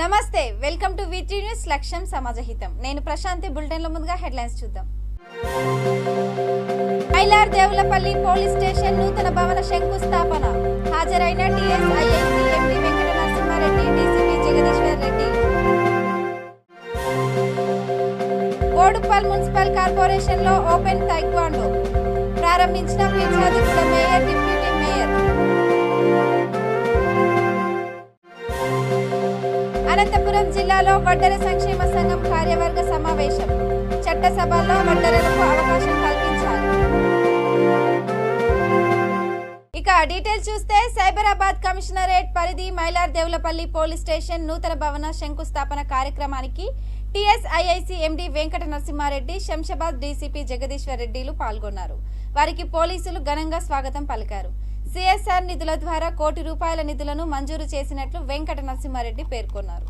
నమస్తే, welcome to వీటీ news లక్ష్యం సమాజహితం. నేను ప్రశాంతి. బులెటిన్లో ముందుగా హెడ్లైన్స్ చూద్దాం. మైలార్ దేవులపల్లి పోలీస్ స్టేషన్ నూతన భవన శంకుస్థాపన. హాజరైన TSIIC MD Venkata Narasimhareddy, DCP Jagadishwar Reddy. Boduppal municipal corporation లో ఓపెన్ తైక్వాండో ప్రారంభించిన Peerzadiguda mayor, deputy mayor. Anantapuram జిల్లాలో వడ్డెర సంక్షేమ సంఘం కార్యవర్గ సమావేశం. చట్టసభల్లో వడ్డెరలకు అవకాశం కల్పించాలి. ఇక డీటెయిల్స్ చూస్తే, సైబరాబాద్ కమిషనరేట్ పరిధి మైలార్ దేవులపల్లి పోలీస్ స్టేషన్ నూతన భవన శంకుస్థాపన కార్యక్రమానికి TSIIC MD Venkata Narasimha Reddy, Shamshabad DCP Jagadishwar రెడ్డిలు పాల్గొన్నారు. వారికి పోలీసులు ఘనంగా స్వాగతం పలికారు. సిఎస్ఆర్ నిధుల ద్వారా ₹1 కోటి నిధులను మంజూరు చేసినట్లు వెంకట నరసింహారెడ్డి పేర్కొన్నారు.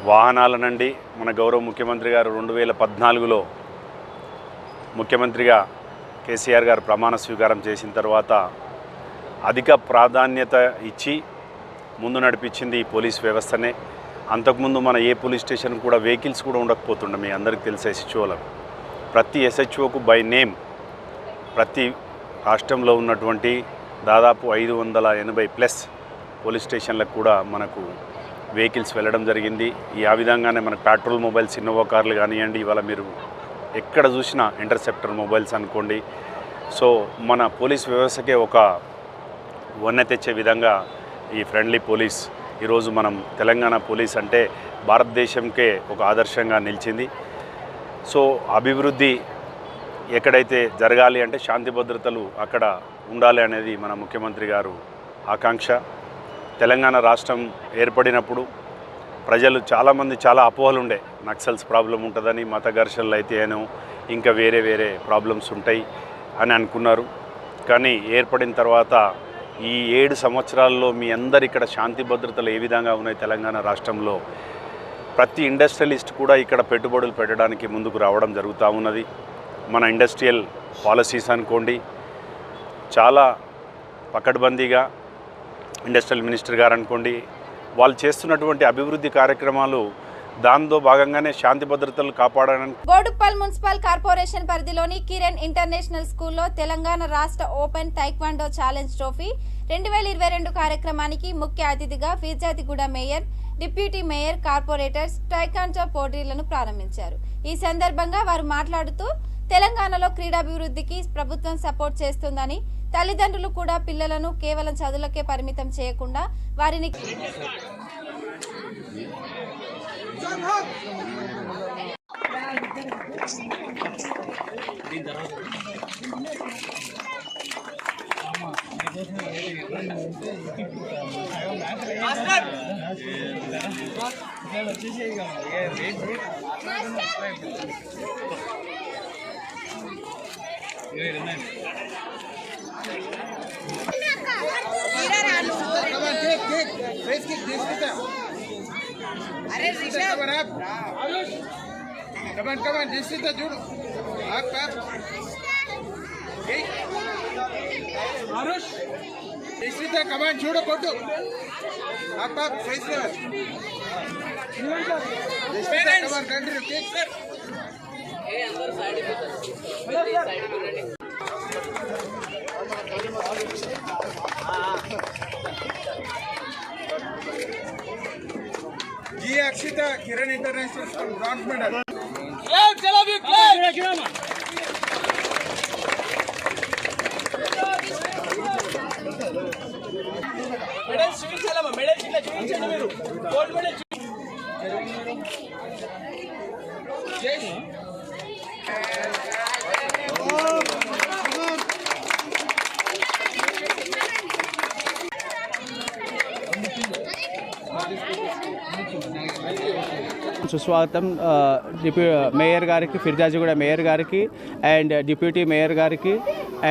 వాహనాల నుండి మన గౌరవ ముఖ్యమంత్రి గారు 2014లో ముఖ్యమంత్రిగా కేసీఆర్ గారు ప్రమాణ స్వీకారం చేసిన తర్వాత అధిక ప్రాధాన్యత ఇచ్చి ముందు నడిపించింది ఈ పోలీస్ వ్యవస్థనే. అంతకుముందు మన ఏ పోలీస్ స్టేషన్ కూడా వెహికల్స్ కూడా ఉండకపోతుండే. మీ అందరికీ తెలిసే ఎస్హెచ్ఓలకు, ప్రతి ఎస్హెచ్ఓకు బై నేమ్ ప్రతి రాష్ట్రంలో ఉన్నటువంటి దాదాపు 580+ పోలీస్ స్టేషన్లకు కూడా మనకు వెహికల్స్ వెళ్ళడం జరిగింది. ఆ విధంగానే మనకు పెట్రోల్ మొబైల్స్, ఇన్నోవా కార్లు కానివ్వండి, ఇవాళ మీరు ఎక్కడ చూసినా ఇంటర్సెప్టర్ మొబైల్స్ అనుకోండి. సో మన పోలీస్ వ్యవస్థకే ఒక వన్నె తెచ్చే విధంగా ఈ ఫ్రెండ్లీ పోలీస్ ఈరోజు మనం తెలంగాణ పోలీస్ అంటే భారతదేశంకే ఒక ఆదర్శంగా నిలిచింది. సో అభివృద్ధి ఎక్కడైతే జరగాలి అంటే శాంతి భద్రతలు అక్కడ ఉండాలి అనేది మన ముఖ్యమంత్రి గారు ఆకాంక్ష. తెలంగాణ రాష్ట్రం ఏర్పడినప్పుడు ప్రజలు చాలామంది చాలా అపోహలు ఉండే, నక్సల్స్ ప్రాబ్లం ఉంటుందని, మత ఘర్షణలు అయితేనో ఇంకా వేరే వేరే ప్రాబ్లమ్స్ ఉంటాయి అని అనుకున్నారు. కానీ ఏర్పడిన తర్వాత ఈ 7 సంవత్సరాల్లో మీ అందరు ఇక్కడ శాంతి భద్రతలు ఏ విధంగా ఉన్నాయి తెలంగాణ రాష్ట్రంలో, ప్రతి ఇండస్ట్రియలిస్ట్ కూడా ఇక్కడ పెట్టుబడులు పెట్టడానికి ముందుకు రావడం జరుగుతూ ఉన్నది. మన ఇండస్ట్రియల్ పాలసీస్ అనుకోండి, చాలా పకడ్బందీగా ఇండస్ట్రియల్ మినిస్టర్ గారు అనుకోండి, వాళ్ళు చేస్తున్నటువంటి అభివృద్ధి కార్యక్రమాలు దాంతో భాగంగానే శాంతి భద్రతలు కాపాడడానికి. బోడుప్పల్ మున్సిపల్ కార్పొరేషన్ పరిధిలోని కిరణ్ ఇంటర్నేషనల్ స్కూల్లో తెలంగాణ రాష్ట్ర ఓపెన్ తైక్వాండో ఛాలెంజ్ ట్రోఫీ 2022 కార్యక్రమానికి ముఖ్య అతిథిగా Peerzadiguda mayor, deputy mayor, corporators taekwondo పోటీలను ప్రారంభించారు. ఈ సందర్భంగా వారు మాట్లాడుతూ, తెలంగాణలో క్రీడాభివృద్ధికి ప్రభుత్వం సపోర్ట్ చేస్తుందని, తల్లిదండ్రులు కూడా పిల్లలను కేవలం చదువులకే పరిమితం చేయకుండా వారిని अरे ऋषभ कमान निश्चित जुड़ आरुष निश्चित कमान చూడు కొట్టు आप फेस लेवल कमान कंट्री केक सर ए अंदर साइड पे जी अक्षिता किरण इंटरनेशनल स्कूल ब्रॉन्ज मेडल चलो भी సుస్వాగతం మేయర్ గారికి, ఫిర్జాజిగూడ మేయర్ గారికి అండ్ డిప్యూటీ మేయర్ గారికి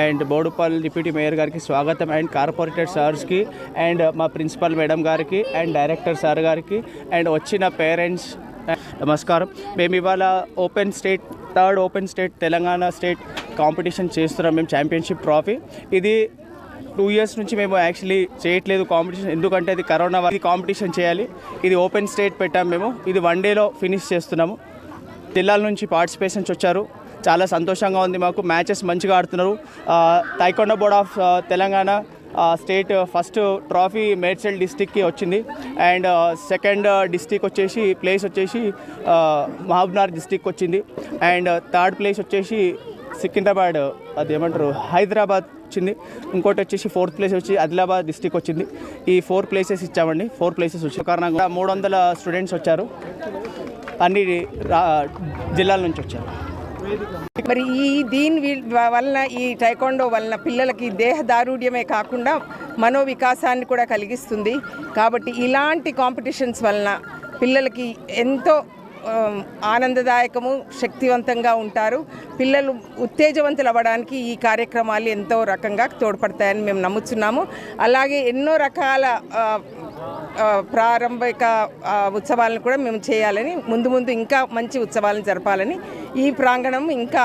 అండ్ బోడుపల్ డిప్యూటీ మేయర్ గారికి స్వాగతం అండ్ కార్పొరేటర్ సార్స్కి అండ్ మా ప్రిన్సిపల్ మేడం గారికి అండ్ డైరెక్టర్ సార్ గారికి అండ్ వచ్చిన పేరెంట్స్ నమస్కారం. మేము ఇవాళ third open state Telangana state competition చేస్తున్నాం. మేము ఛాంపియన్షిప్ ట్రాఫీ ఇది 2 years నుంచి మేము యాక్చువల్లీ చేయట్లేదు కాంపిటీషన్, ఎందుకంటే అది కరోనా వల్ల కాంపిటీషన్ చేయాలి. ఇది ఓపెన్ స్టేట్ పెట్టాం మేము. ఇది 1 dayలో ఫినిష్ చేస్తున్నాము. జిల్లాల నుంచి పార్టిసిపేషన్స్ వచ్చారు, చాలా సంతోషంగా ఉంది మాకు. మ్యాచెస్ మంచిగా ఆడుతున్నారు. Taekwondo board of Telangana state first trophy Medchal డిస్టిక్కి వచ్చింది అండ్ సెకండ్ డిస్టిక్ వచ్చేసి ప్లేస్ వచ్చేసి మహబూబ్నగర్ డిస్టిక్ వచ్చింది అండ్ థర్డ్ ప్లేస్ వచ్చేసి సికింద్రాబాద్ అదేమంటారు హైదరాబాద్ వచ్చింది. ఇంకోటి వచ్చేసి 4th ప్లేస్ వచ్చి ఆదిలాబాద్ డిస్టిక్ వచ్చింది. ఈ 4 places ఇచ్చామండి. 4 places వచ్చి కారణంగా 300 స్టూడెంట్స్ వచ్చారు, అన్ని జిల్లాల నుంచి వచ్చారు. మరి దీని వలన ఈ టైకోండో వలన పిల్లలకి దేహదారుఢ్యమే కాకుండా మనోవికాసాన్ని కూడా కలిగిస్తుంది. కాబట్టి ఇలాంటి కాంపిటీషన్స్ వలన పిల్లలకి ఎంతో ఆనందదాయకము, శక్తివంతంగా ఉంటారు. పిల్లలు ఉత్తేజవంతులు అవ్వడానికి ఈ కార్యక్రమాలు ఎంతో రకంగా తోడ్పడతాయని మేము నమ్ముతున్నాము. అలాగే ఎన్నో రకాల ప్రారంభిక ఉత్సవాలను కూడా మేము చేయాలని, ముందు ఇంకా మంచి ఉత్సవాలను జరపాలని, ఈ ప్రాంగణం ఇంకా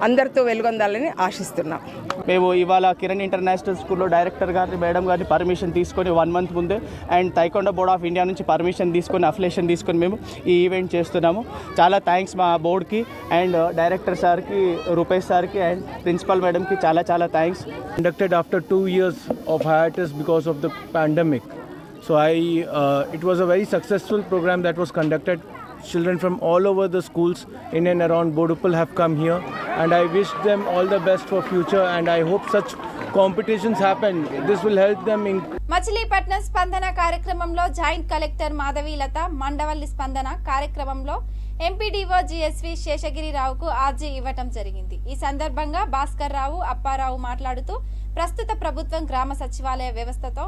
అందరితో వెలుగొందాలని ఆశిస్తున్నాం. మేము ఇవాళ కిరణ్ ఇంటర్నేషనల్ స్కూల్లో డైరెక్టర్ గారిని మేడం గారిని పర్మిషన్ తీసుకొని 1 month ముందే and taekwondo board of India నుంచి పర్మిషన్ తీసుకొని అఫిలియేషన్ తీసుకొని మేము ఈ ఈవెంట్ చేస్తున్నాము. చాలా థ్యాంక్స్ మా బోర్డ్కి అండ్ డైరెక్టర్ సార్కి, రూపేష్ సార్కి అండ్ ప్రిన్సిపల్ మేడంకి చాలా thanks. Conducted after 2 years of hiatus because of the pandemic. So it was a very successful program that was conducted. Children from all over the schools in and around Bodupal have come here and I wish them all the best for future and I hope such competitions happen. This will help them in Machilipatnam స్పందన కార్యక్రమంలో joint collector Madhavilatha, Mandavalli స్పందన కార్యక్రమంలో MPDO GSV శేషగిరిరావుకు RG ఇవ్వటం జరిగింది. ఈ సందర్భంగా భాస్కర్ రావు, అప్పారావు మాట్లాడుతూ ప్రస్తుత ప్రభుత్వం గ్రామ సచివాలయ వ్యవస్థతో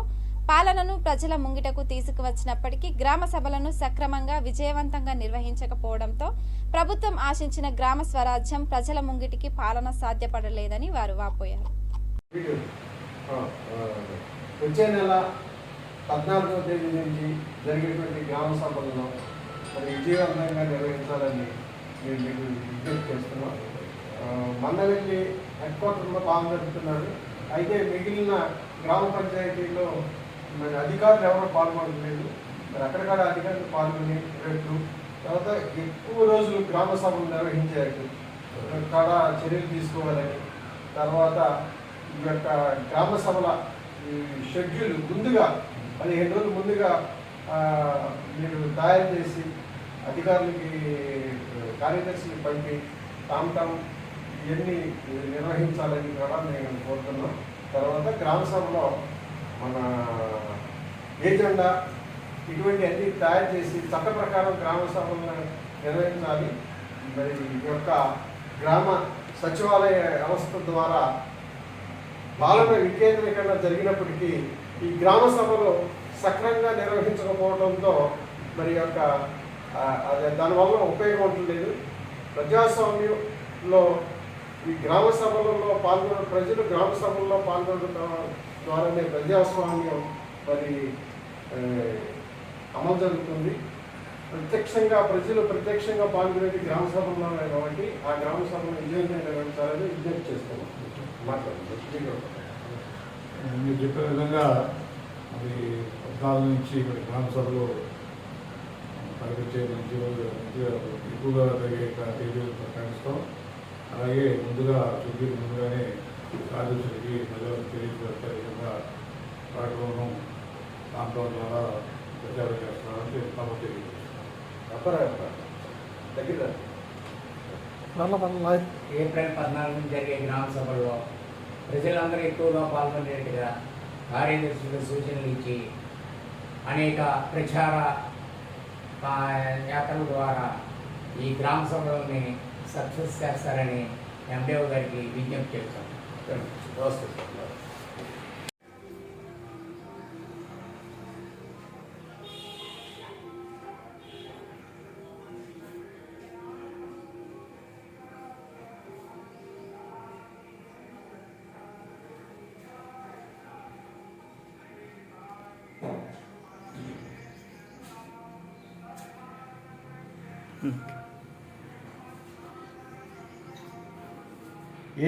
పాలనను ప్రజల ముంగిటకు తీసుకువచ్చినప్పటికీ గ్రామ సభలను సక్రమంగా విజయవంతంగా నిర్వహించకపోవడంతో ప్రభుత్వం ఆశించిన గ్రామ స్వరాజ్యం ప్రజల ముంగిటికి పాలన సాధ్యపడలేదని వారు వాపోయారు. వచ్చే నెల 14వ తేదీ నుంచి జరిగేటువంటి గ్రామ సభలను మరి విజయవంతంగా నిర్వహించాలని నేను మీకు విజ్ఞప్తి చేస్తున్నాను. మందవెల్లి హెడ్ క్వార్టర్లో పాల్గొంటున్నాడు. అయితే మిగిలిన గ్రామ పంచాయతీలో మరి అధికారులు ఎవరో పాల్గొనలేదు. మరి అక్కడికాడ అధికారులు పాల్గొని రేట్లు తర్వాత ఎక్కువ రోజులు గ్రామ సభలు నిర్వహించేట్టు కాడ చర్యలు తీసుకోవాలని, తర్వాత ఈ యొక్క గ్రామ సభల ఈ షెడ్యూల్ ముందుగా 15 రోజులు ముందుగా మీరు తయారు చేసి అధికారులకి, కార్యదర్శిని పంపి తాము ఇవన్నీ నిర్వహించాలని కూడా నేను కోరుతున్నాం. తర్వాత గ్రామ సభలో మన ఏజెండా ఇటువంటి అన్ని తయారు చేసి చట్ట ప్రకారం గ్రామ సభలను నిర్వహించాలి. మరి ఈ యొక్క గ్రామ సచివాలయ వ్యవస్థ ద్వారా పాలన వికేంద్రీకరణ జరిగినప్పటికీ ఈ గ్రామ సభలు సక్రమంగా నిర్వహించకపోవడంతో మరి యొక్క దానివల్ల ఉపయోగం ఉండలేదు. ప్రజాస్వామ్యంలో ఈ గ్రామ సభలలో ప్రజలు గ్రామ సభల్లో పాల్గొనడం ద్వారానే ప్రజాస్వామ్యం మరి అమలు జరుగుతుంది. ప్రజలు ప్రత్యక్షంగా పాల్గొనేది గ్రామ సభల్లోనే కాబట్టి ఆ గ్రామ సభను విజయంగా నిర్వహించాలని విజ్ఞప్తి చేస్తున్నాం. మీరు చెప్పే విధంగా మరి 14 నుంచి మరి గ్రామ సభలో పరిగెత్తే మంచి ఎక్కువగా జరిగే తేదీలు ప్రకటిస్తాం. అలాగే ముందుగా షెడ్యూల్ ముందుగానే కార్యదర్శులకి ప్రజలకు తెలియజేసే విధంగా కార్యక్రమం ప్రాంతం ద్వారా ప్రచారం చేస్తున్నారని తమ ఏప్రిల్ 14 నుంచి జరిగే గ్రామ సభల్లో ప్రజలందరూ ఎక్కువగా పాల్గొనేట్టుగా కార్యదర్శులు సూచనలు ఇచ్చి అనేక ప్రచార యాత్రల ద్వారా ఈ గ్రామ సభలని సక్సెస్ చేస్తారని ఎండిఓ గారికి విజ్ఞప్తి చేస్తాం.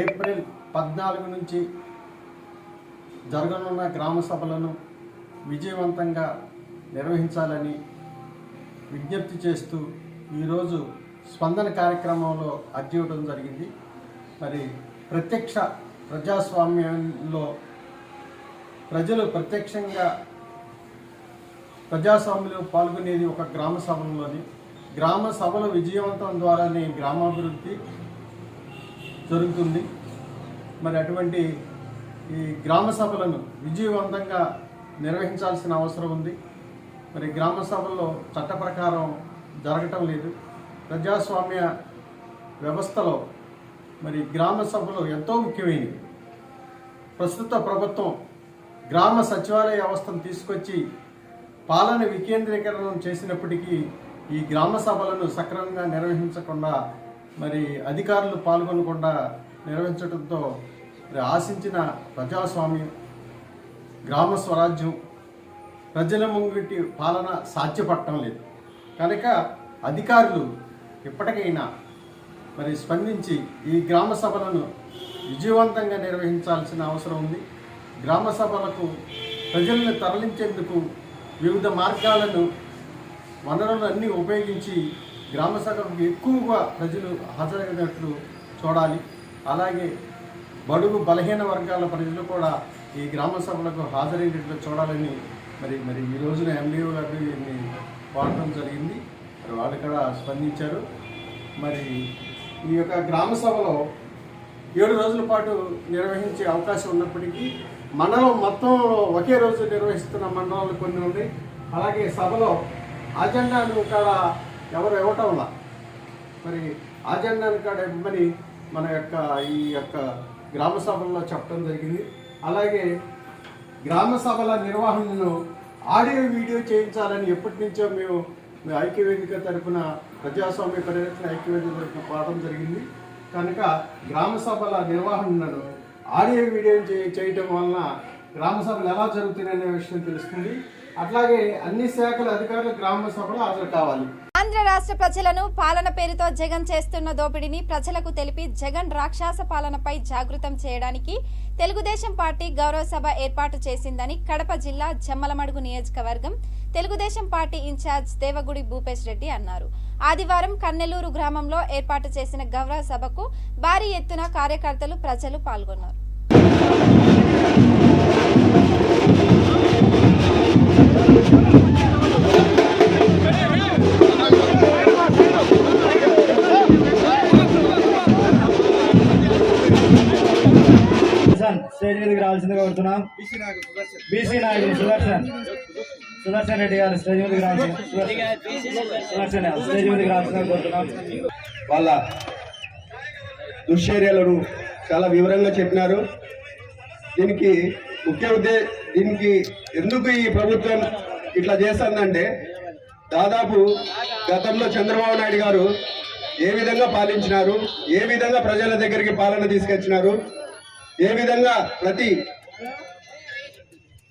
ఏప్రిల్ 14 నుంచి జరగనున్న గ్రామ సభలను విజయవంతంగా నిర్వహించాలని విజ్ఞప్తి చేస్తూ ఈరోజు స్పందన కార్యక్రమంలో అర్జీ ఇవ్వడం జరిగింది. మరి ప్రత్యక్ష ప్రజాస్వామ్యంలో ప్రజలు ప్రత్యక్షంగా ప్రజాస్వామ్యంలో పాల్గొనేది ఒక గ్రామ సభలోని. గ్రామ సభల విజయవంతం ద్వారానే గ్రామాభివృద్ధి జరుగుతుంది. మరి అటువంటి ఈ గ్రామ సభలను విజయవంతంగా నిర్వహించాల్సిన అవసరం ఉంది. మరి గ్రామ సభల్లో చట్ట ప్రకారం జరగటం లేదు. ప్రజాస్వామ్య వ్యవస్థలో మరి గ్రామ సభలు ఎంతో ముఖ్యమైనవి. ప్రస్తుత ప్రభుత్వం గ్రామ సచివాలయ వ్యవస్థను తీసుకొచ్చి పాలన వికేంద్రీకరణ చేసినప్పటికీ ఈ గ్రామ సభలను సక్రమంగా నిర్వహించకుండా మరి అధికారులు పాల్గొనకుండా నిర్వహించడంతో మరి ఆశించిన ప్రజాస్వామ్యం, గ్రామ స్వరాజ్యం, ప్రజల ముంగిటి పాలన సాధ్యపడటం లేదు. కనుక అధికారులు ఇప్పటికైనా మరి స్పందించి ఈ గ్రామ సభలను విజయవంతంగా నిర్వహించాల్సిన అవసరం ఉంది. గ్రామ సభలకు ప్రజలను తరలించేందుకు వివిధ మార్గాలను, వనరులన్నీ ఉపయోగించి గ్రామ సభకు ఎక్కువగా ప్రజలు హాజరైనట్లు చూడాలి. అలాగే బడుగు బలహీన వర్గాల ప్రజలు కూడా ఈ గ్రామ సభలకు హాజరైనట్లు చూడాలని మరి ఈ రోజున ఎండిఓ గారిని కోరడం జరిగింది. మరి వాళ్ళు కూడా స్పందించారు. మరి ఈ యొక్క గ్రామ సభలో 7 రోజుల పాటు నిర్వహించే అవకాశం ఉన్నప్పటికీ మండలం మొత్తంలో ఒకే రోజు నిర్వహిస్తున్న మండలాలు కొన్ని ఉన్నాయి. అలాగే సభలో అజెండాను కాడ ఎవరు ఇవ్వటంలా మరి అజెండాను కాడ ఇవ్వమని మన ఈ యొక్క గ్రామ సభల్లో చెప్పడం జరిగింది. అలాగే గ్రామ సభల నిర్వహణను ఆడియో వీడియో చేయించాలని ఎప్పటి నుంచో మేము ఐక్యవేదిక తరఫున ప్రజాస్వామ్య పరిరక్షణ ఐక్యవేదిక తరఫున కోరడం జరిగింది. కనుక గ్రామ సభల నిర్వహణను ఆడియో వీడియో చేయటం వలన గ్రామ సభలు ఎలా జరుగుతున్నాయనే విషయం తెలుస్తుంది. అట్లాగే అన్ని శాఖల అధికారులు గ్రామ సభలో హాజరు కావాలి. ఆంధ్ర రాష్ట్ర ప్రజలను పాలన పేరుతో జగన్ చేస్తున్న దోపిడీని ప్రజలకు తెలిపి జగన్ రాక్షస పాలనపై జాగృతం చేయడానికి తెలుగుదేశం పార్టీ గౌరవ సభ ఏర్పాటు చేసిందని కడప జిల్లా జమ్మలమడుగు నియోజకవర్గం తెలుగుదేశం పార్టీ ఇన్ఛార్జ్ దేవగుడి భూపేష్ రెడ్డి అన్నారు. ఆదివారం కన్నెలూరు గ్రామంలో ఏర్పాటు చేసిన గౌరవ సభకు భారీ ఎత్తున కార్యకర్తలు, ప్రజలు పాల్గొన్నారు. స్టేజ్ మీదకి రావాల్సిందిగా కోరుతున్నాం. బీసీ నాయకులు సుదర్శన్ రెడ్డి గారు స్టేజ్ మీదకి రావాల్సిందిగా కోరుతున్నాం. వాళ్ళ దుశ్చర్యలను చాలా వివరంగా చెప్పినారు. దీనికి దీనికి ఎందుకు ఈ ప్రభుత్వం ఇట్లా చేస్తుందంటే, దాదాపు గతంలో చంద్రబాబు నాయుడు గారు ఏ విధంగా పాలించినారు, ఏ విధంగా ప్రజల దగ్గరికి పాలన తీసుకొచ్చినారు, ఏ విధంగా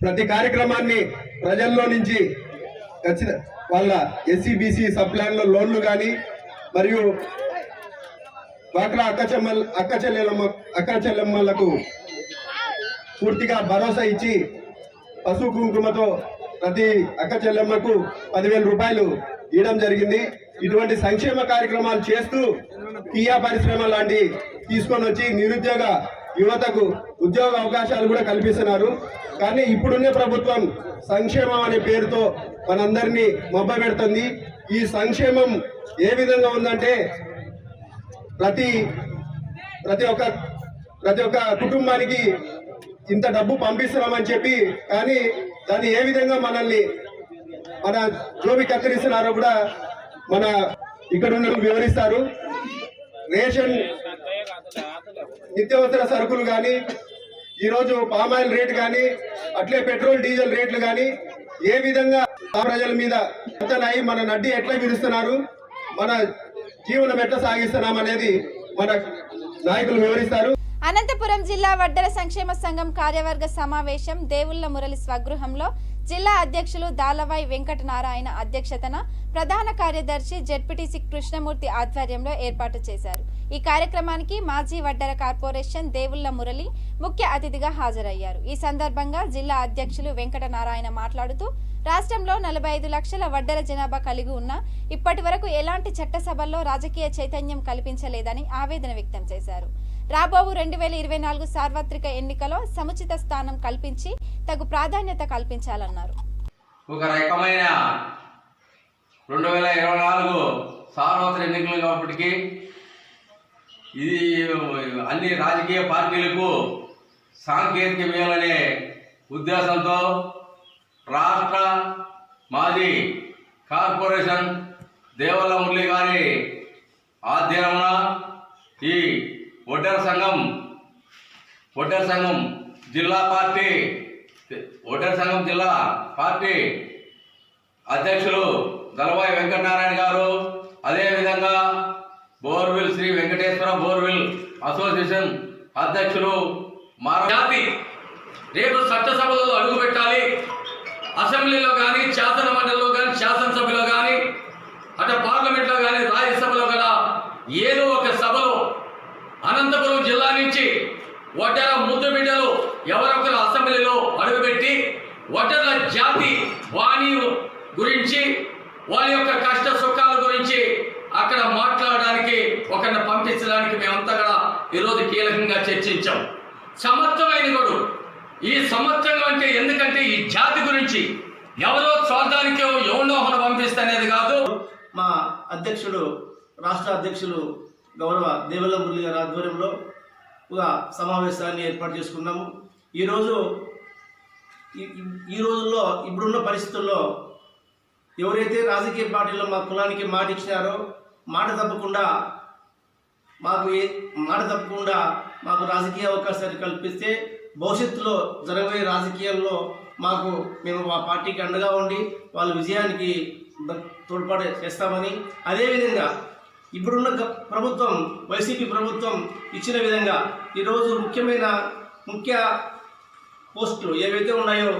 ప్రతి కార్యక్రమాన్ని ప్రజల్లో నుంచి వాళ్ళ ఎస్సీ బీసీ సబ్ ప్లాన్లో లోన్లు కానీ, మరియు డ్వాక్రా అక్క చెల్లెమ్మలకు పూర్తిగా భరోసా ఇచ్చి పసుపు కుంకుమతో ప్రతి అక్క చెల్లెమ్మకు 10,000 రూపాయలు ఇవ్వడం జరిగింది. ఇటువంటి సంక్షేమ కార్యక్రమాలు చేస్తూ కియా పరిశ్రమ లాంటి తీసుకొని వచ్చి నిరుద్యోగ యువతకు ఉద్యోగ అవకాశాలు కూడా కల్పిస్తున్నారు. కానీ ఇప్పుడున్న ప్రభుత్వం సంక్షేమం అనే పేరుతో మనందరినీ మభ్యపెడుతుంది. ఈ సంక్షేమం ఏ విధంగా ఉందంటే, ప్రతి ఒక్క కుటుంబానికి ఇంత డబ్బు పంపిస్తున్నామని చెప్పి, కానీ దాన్ని ఏ విధంగా మన జోబి కత్తిరిస్తున్నారో కూడా మన ఇక్కడ ఉన్న వివరిస్తారు. రేషన్ నిత్యావసర సరుకులు కానీ, ఈరోజు పామాయిల్ రేటు కానీ, అట్లే పెట్రోల్ డీజిల్ రేట్లు కానీ ఏ విధంగా ప్రజల మీద ఎంతనాయి, మన నడ్డి ఎట్లా విరుస్తున్నారు, మన జీవనం ఎట్లా సాగిస్తున్నాం అనేది మన నాయకులు వివరిస్తారు. అనంతపురం జిల్లా వడ్డెర సంక్షేమ సంఘం కార్యవర్గ సమావేశం దేవుళ్ల మురళి స్వగృహంలో జిల్లా అధ్యక్షులు దాలవాయి వెంకటనారాయణ అధ్యక్షతన ప్రధాన కార్యదర్శి జెడ్పీటీసీ కృష్ణమూర్తి ఆధ్వర్యంలో ఏర్పాటు చేశారు. ఈ కార్యక్రమానికి మాజీ వడ్డెర కార్పొరేషన్ దేవుళ్ల మురళి ముఖ్య అతిథిగా హాజరయ్యారు. ఈ సందర్భంగా జిల్లా అధ్యక్షులు వెంకటనారాయణ మాట్లాడుతూ రాష్ట్రంలో 45 లక్షల వడ్డెర జనాభా కలిగి ఉన్న ఇప్పటి వరకు ఎలాంటి చట్టసభల్లో రాజకీయ చైతన్యం కల్పించలేదని ఆవేదన వ్యక్తం చేశారు. రాబోవు 2024 సార్వత్రిక ఎన్నికలో సముచిత స్థానం కల్పించి తగు ప్రాధాన్యత కల్పించాలన్నారు. ఒక రకమైన 2024 సార్వత్రిక ఎన్నికలు కాబట్టి ఇది అన్ని రాజకీయ పార్టీలకు సాంకేతిక మేలనే ఉద్దేశంతో రాష్ట్ర మాజీ కార్పొరేషన్ దేవుళ్ల మురళి గారి ఆధ్వర్యంలో ఈ వడ్డెర సంఘం జిల్లా పార్టీ అధ్యక్షులు దళవాయి వెంకటనారాయణ గారు, అదేవిధంగా borewell Sri Venkateswara borewell association అధ్యక్షులు జాతి రేపు చట్టసభలలో అడుగు పెట్టాలి. అసెంబ్లీలో కానీ, శాసన మండలిలో కానీ, శాసనసభలో కానీ, అటు పార్లమెంట్లో కానీ, రాజ్యసభలో కూడా ఏదో ఒక సభలో అనంతపురం జిల్లా నుంచి వడ్డెర ముద్దు బిడ్డలు ఎవరొకరు అసెంబ్లీలో అడుగుపెట్టి వడ్డెర జాతి వాణి గురించి, వాళ్ళ యొక్క కష్ట సుఖాల గురించి అక్కడ మాట్లాడడానికి ఒకరిని పంపించడానికి మేమంతా కూడా ఈరోజు కీలకంగా చర్చించాం. సమర్థమైన కూడా ఈ సమర్థంగా అంటే ఎందుకంటే ఈ జాతి గురించి ఎవరో స్వార్థానికో ఎవరినో పంపిస్తనేది కాదు. మా అధ్యక్షుడు రాష్ట్ర అధ్యక్షులు గౌరవ దేవుళ్ల మురళి గారి ఆధ్వర్యంలో ఒక సమావేశాన్ని ఏర్పాటు చేసుకున్నాము. ఈ రోజుల్లో ఇప్పుడున్న పరిస్థితుల్లో ఎవరైతే రాజకీయ పార్టీలో మా కులానికి మాట ఇచ్చినారో మాట తప్పకుండా మాకు రాజకీయ అవకాశాన్ని కల్పిస్తే భవిష్యత్తులో జరగబోయే రాజకీయాల్లో మేము మా పార్టీకి అండగా ఉండి వాళ్ళ విజయానికి తోడ్పాటు చేస్తామని, అదేవిధంగా ఇప్పుడున్న ప్రభుత్వం వైసీపీ ప్రభుత్వం ఇచ్చిన విధంగా ఈరోజు ముఖ్య పోస్టులు ఏవైతే ఉన్నాయో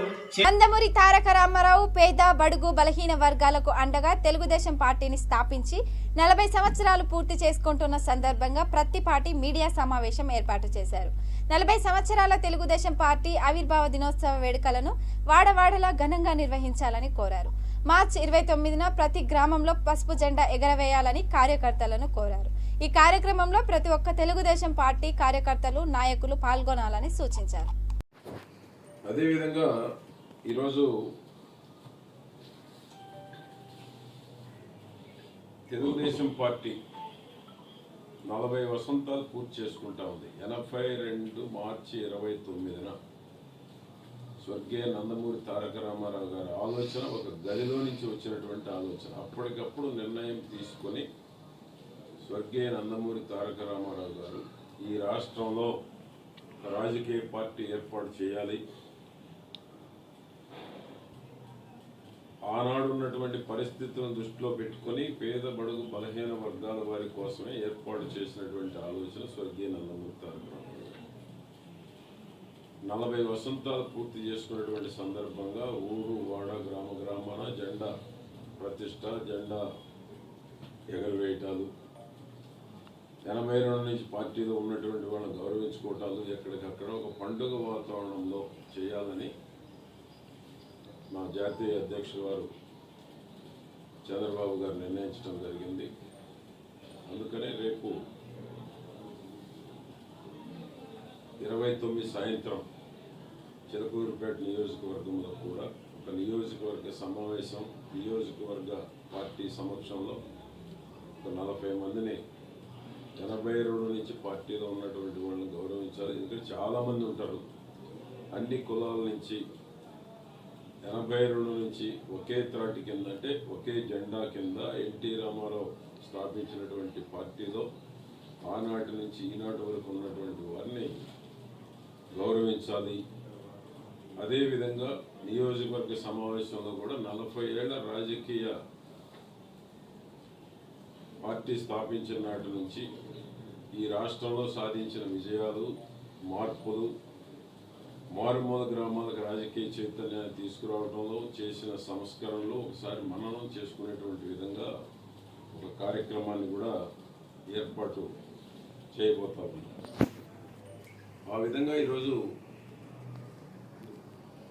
నందమూరి తారక రామారావు పేద బడుగు బలహీన వర్గాలకు అండగా తెలుగుదేశం పార్టీని స్థాపించి 40 సంవత్సరాలు పూర్తి చేసుకుంటున్న సందర్భంగా ప్రతి పార్టీ మీడియా సమావేశం ఏర్పాటు చేశారు. 40 సంవత్సరాల తెలుగుదేశం పార్టీ ఆవిర్భావ దినోత్సవ వేడుకలను వాడవాడలా ఘనంగా నిర్వహించాలని కోరారు. మార్చి 29న ప్రతి గ్రామంలో పసుపు జెండా ఎగరవేయాలని కార్యకర్తలను కోరారు. ఈ కార్యక్రమంలో ప్రతి ఒక్క తెలుగుదేశం పార్టీ కార్యకర్తలు, నాయకులు పాల్గొనాలని సూచించారు. అదేవిధంగా ఈరోజు తెలుగుదేశం పార్టీ 40 వసంతాలు పూర్తి చేసుకుంటా ఉంది. 82 మార్చి 29న స్వర్గీయ నందమూరి తారక రామారావు గారి ఆలోచన ఒక గదిలో నుంచి వచ్చినటువంటి ఆలోచన. అప్పటికప్పుడు నిర్ణయం తీసుకొని స్వర్గీయ నందమూరి తారక రామారావు గారు ఈ రాష్ట్రంలో రాజకీయ పార్టీ ఏర్పాటు చేయాలి, ఆనాడు ఉన్నటువంటి పరిస్థితులను దృష్టిలో పెట్టుకొని పేద బడుగు బలహీన వర్గాల వారి కోసమే ఏర్పాటు చేసినటువంటి ఆలోచన స్వర్గీయ నందమూరి తారక రామారావు. 40 వసంతాలు పూర్తి చేసుకున్నటువంటి సందర్భంగా ఊరు వాడ గ్రామాన జెండా ప్రతిష్ట, జెండా ఎగరవేయటాలు, 82 నుంచి పార్టీలో ఉన్నటువంటి వాళ్ళని గౌరవించుకోవటాలు ఎక్కడికక్కడ ఒక పండుగ వాతావరణంలో చేయాలని మా జాతీయ అధ్యక్షుడు వారు చంద్రబాబు గారు నిర్ణయించడం జరిగింది. అందుకనే రేపు 29 సాయంత్రం చిలకూరుపేట నియోజకవర్గంలో కూడా ఒక నియోజకవర్గ సమావేశం, నియోజకవర్గ పార్టీ సమక్షంలో ఒక 40 మందిని 82 నుంచి పార్టీలో ఉన్నటువంటి వాళ్ళని గౌరవించాలి. ఎందుకంటే చాలామంది ఉంటారు అన్ని కులాల నుంచి. 82 నుంచి ఒకే త్రాటి కింద, అంటే ఒకే జెండా కింద ఎన్టీ రామారావు స్థాపించినటువంటి పార్టీలో ఆనాటి నుంచి ఈనాటి వరకు ఉన్నటువంటి వారిని గౌరవించాలి. అదేవిధంగా నియోజకవర్గ సమావేశంలో కూడా 40 ఏళ్ల రాజకీయ పార్టీ స్థాపించిన నాటి నుంచి ఈ రాష్ట్రంలో సాధించిన విజయాలు, మార్పులు, మారుమూల గ్రామాలకు రాజకీయ చైతన్యాన్ని తీసుకురావడంలో చేసిన సంస్కరణలు ఒకసారి మననం చేసుకునేటువంటి విధంగా ఒక కార్యక్రమాన్ని కూడా ఏర్పాటు చేయబోతా ఉన్నాం. ఆ విధంగా ఈరోజు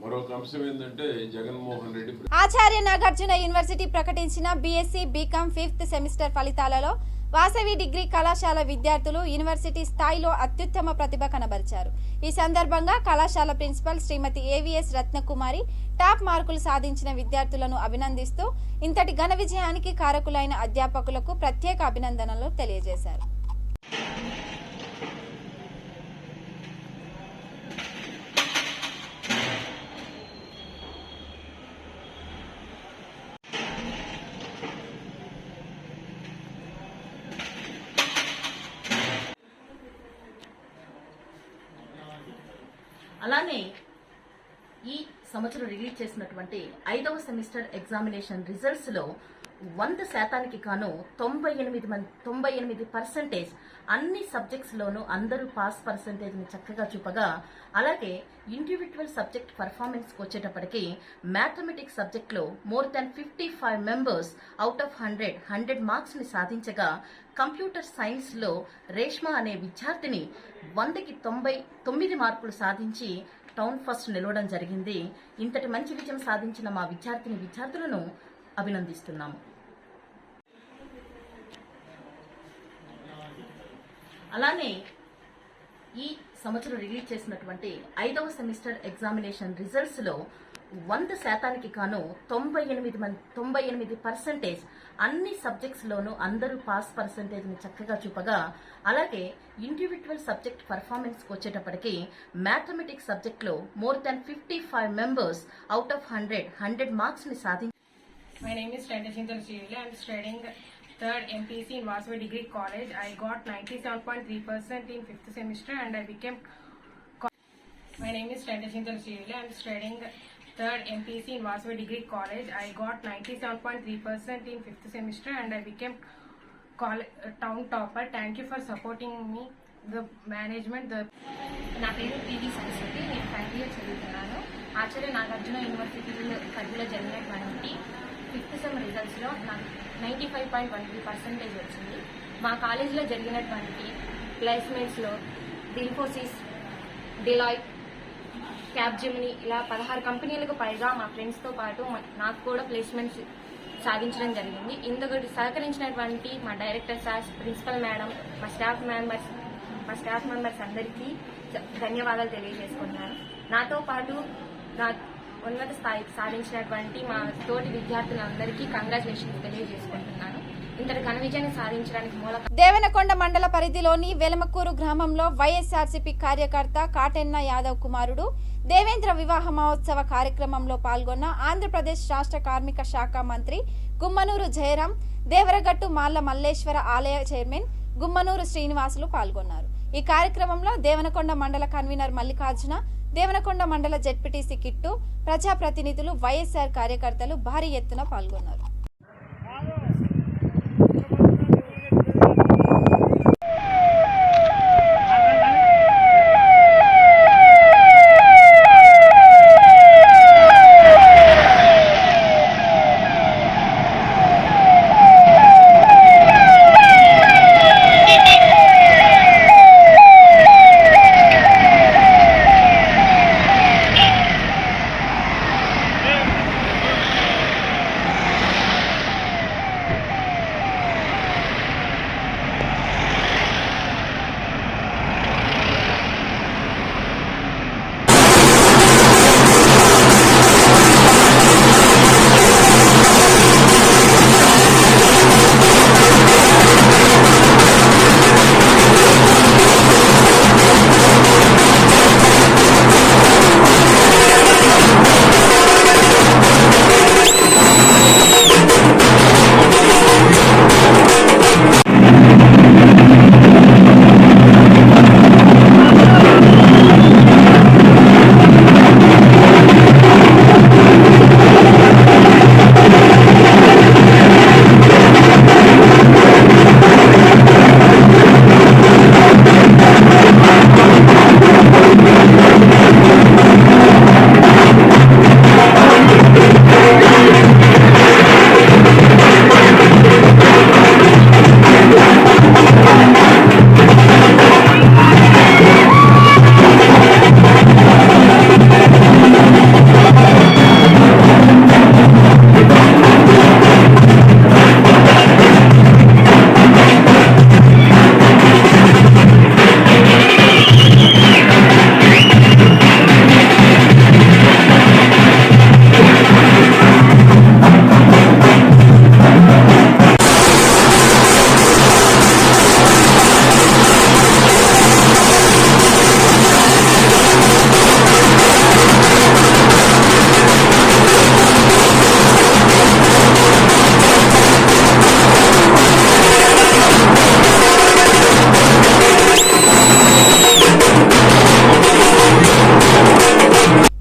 మరొక అంశం ఏంటంటే జగన్మోహన్ రెడ్డి ఆచార్య నాగార్జున యూనివర్సిటీ ప్రకటించిన బీఎస్సీ బీకామ్ 5th సెమిస్టర్ ఫలితాలలో వాసవి డిగ్రీ కళాశాల విద్యార్థులు యూనివర్సిటీ స్థాయిలో అత్యుత్తమ ప్రతిభ కనబరిచారు. ఈ సందర్భంగా కళాశాల ప్రిన్సిపల్ శ్రీమతి ఏవిఎస్ రత్నకుమారి టాప్ మార్కులు సాధించిన విద్యార్థులను అభినందిస్తూ ఇంతటి ఘన విజయానికి కారకులైన అధ్యాపకులకు ప్రత్యేక అభినందనలు తెలియజేశారు. అలానే ఈ సంవత్సరం రిలీజ్ చేసినటువంటి 5వ సెమిస్టర్ ఎగ్జామినేషన్ రిజల్ట్స్లో 100% గాను 98% అన్ని సబ్జెక్ట్స్లోనూ అందరూ పాస్ పర్సంటేజ్ని చక్కగా చూపగా, అలాగే ఇండివిజువల్ సబ్జెక్ట్ పర్ఫార్మెన్స్కి వచ్చేటప్పటికి మ్యాథమెటిక్స్ సబ్జెక్ట్లో more than 55 members out of 100 మార్క్స్ని సాధించగా, కంప్యూటర్ సైన్స్లో రేష్మా అనే విద్యార్థిని 100కి 99 మార్కులు సాధించి టౌన్ ఫస్ట్ నిలవడం జరిగింది. ఇంతటి మంచి విజయం సాధించిన మా విద్యార్థులను అభినందిస్తున్నాము. అలానే ఈ సంవత్సరం రిలీజ్ చేసినటువంటి 5వ సెమిస్టర్ ఎగ్జామినేషన్ రిజల్ట్స్లో 100% గాను 98% అన్ని సబ్జెక్ట్స్లోనూ అందరూ పాస్ పర్సంటేజ్ని చక్కగా చూపగా, అలాగే ఇండివిజువల్ సబ్జెక్ట్ పర్ఫార్మెన్స్కి వచ్చేటప్పటికి మ్యాథమెటిక్స్ సబ్జెక్ట్లో more than 55 members out of 100 మార్క్స్ని సాధించారు. My name is Chandra Srivili. I am studying 3rd MPC in Vasavi Degree College. I got 97.3% in 5th semester and I became. My name is Chandra Srivili. I am studying 3rd MPC in Vasavi Degree College. I got 97.3% in 5th semester and I became town topper. Thank you for supporting me, the management. నా పేరు PV Saraswati. నేను 5th year చదువుతున్నాను. Acharya Nagarjuna university పరిధిలో జరిగినటువంటి 5th sem రిజల్ట్స్లో నాకు 95.13% వచ్చింది. మా కాలేజీలో జరిగినటువంటి ప్లేస్మెంట్స్లో ఇన్ఫోసిస్, డిలాయిట్, క్యాప్జెమిని ఇలా 16 కంపెనీలకు పైగా మా ఫ్రెండ్స్తో పాటు నాకు కూడా ప్లేస్మెంట్స్ సాధించడం జరిగింది. ఇందుకు సహకరించినటువంటి మా డైరెక్టర్ సార్స్, ప్రిన్సిపల్ మేడం, మా స్టాఫ్ మెంబర్స్ అందరికీ ధన్యవాదాలు తెలియజేసుకుంటున్నాను. నాతో పాటు నా ఉన్నత స్థాయికి సాధించినటువంటి మా తోటి విద్యార్థులందరికీ కంగ్రాచులేషన్స్ తెలియజేసుకుంటున్నాను. ఇంతటి ఘన విజయాన్ని సాధించడానికి దేవనకొండ మండల పరిధిలోని వెలమకూరు గ్రామంలో వైఎస్ఆర్సీపీ కార్యకర్త కాటెన్న యాదవ్ కుమారుడు దేవేంద్ర వివాహ మహోత్సవ కార్యక్రమంలో పాల్గొన్న ఆంధ్రప్రదేశ్ రాష్ట్ర కార్మిక శాఖ మంత్రి గుమ్మనూరు జయరాం, దేవరగట్టు మాళ్ల మల్లేశ్వర ఆలయ చైర్మన్ గుమ్మనూరు శ్రీనివాసులు పాల్గొన్నారు. ఈ కార్యక్రమంలో దేవనకొండ మండల కన్వీనర్ మల్లికార్జున, దేవనకొండ మండల జెడ్పీటీసీ కిట్టు, ప్రజాప్రతినిధులు, వైఎస్ఆర్ కార్యకర్తలు భారీ ఎత్తున పాల్గొన్నారు.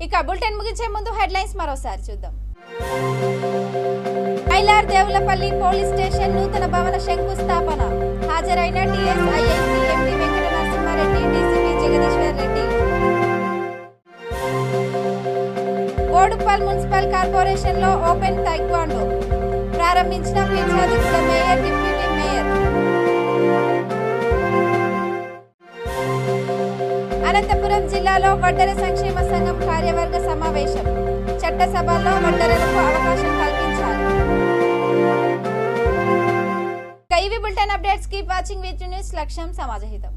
ఇక బులెటిన్ ముగించే ముందు హెడ్లైన్స్ మరోసారి చూద్దాం. ఐలార్ దేవులపల్లి పోలీస్ స్టేషన్ నూతన భవన శంకుస్థాపన. హాజరైన TSIIC MD Venkata Narasimhareddy, DCP Jagadishwar Reddy. Boduppal municipal corporation లో ఓపెన్ తైక్వాండో ప్రారంభించిన Peerzadiguda mayor, deputy mayor. Anantapuram జిల్లాలో వడ్డెర సంక్షేమ సంఘం కార్యవర్గ సమావేశం. చట్టసభల్లో వడ్డెరలకు అవకాశం కల్పించాలి. ఇవి bulletin updates. Keep watching with news. లక్ష్యం సమాజహితం.